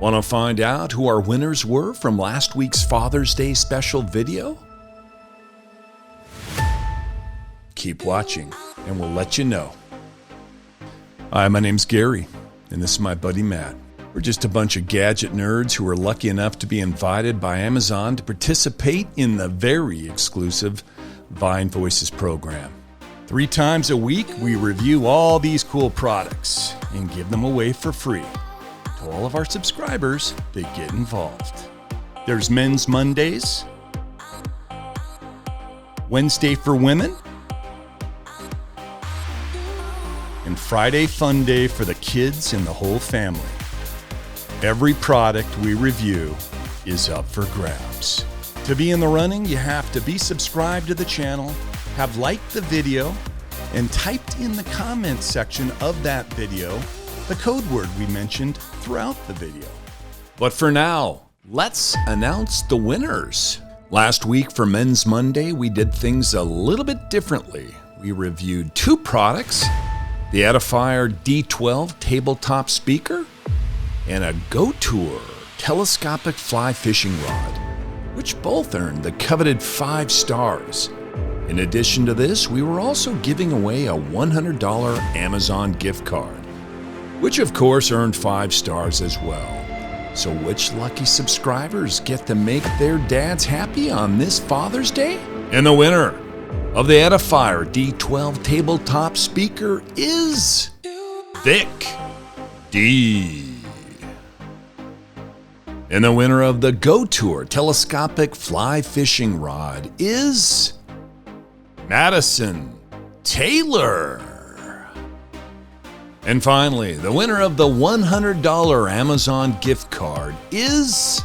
Want to find out who our winners were from last week's Father's Day special video? Keep watching and we'll let you know. Hi, my name's Gary, and this is my buddy Matt. We're just a bunch of gadget nerds who are lucky enough to be invited by Amazon to participate in the very exclusive Vine Voices program. 3 times a week, we review all these cool products and give them away for free. To all of our subscribers that get involved. There's Men's Mondays, Wednesday for Women, and Friday Fun Day for the kids and the whole family. Every product we review is up for grabs. To be in the running, you have to be subscribed to the channel, have liked the video, and typed in the comments section of that video the code word we mentioned throughout the video. But for now, let's announce the winners. Last week for Men's Monday, we did things a little bit differently. We reviewed 2 products, the Edifier D12 tabletop speaker and a GoTour telescopic fly fishing rod, which both earned the coveted 5 stars. In addition to this, we were also giving away a $100 Amazon gift card, which of course earned 5 stars as well. So which lucky subscribers get to make their dads happy on this Father's Day? And the winner of the Edifier D12 tabletop speaker is Vic D. And the winner of the GoTour telescopic fly fishing rod is Madison Taylor. And finally, the winner of the $100 Amazon gift card is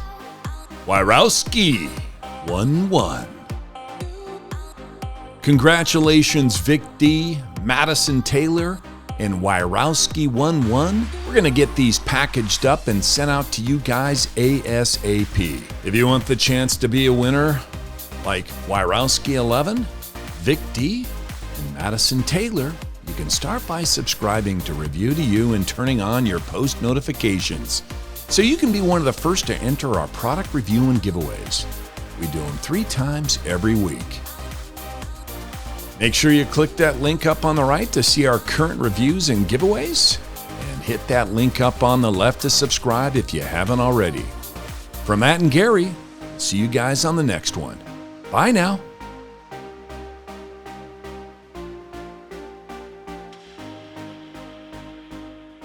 Wyrowski11. Congratulations, Vic D, Madison Taylor, and Wyrowski11. We're going to get these packaged up and sent out to you guys ASAP. If you want the chance to be a winner like Wyrowski11, Vic D, and Madison Taylor, you can start by subscribing to Review to You and turning on your post notifications so you can be one of the first to enter our product review and giveaways. We do them 3 times every week. Make sure you click that link up on the right to see our current reviews and giveaways, and hit that link up on the left to subscribe if you haven't already. From Matt and Gary, see you guys on the next one. Bye now.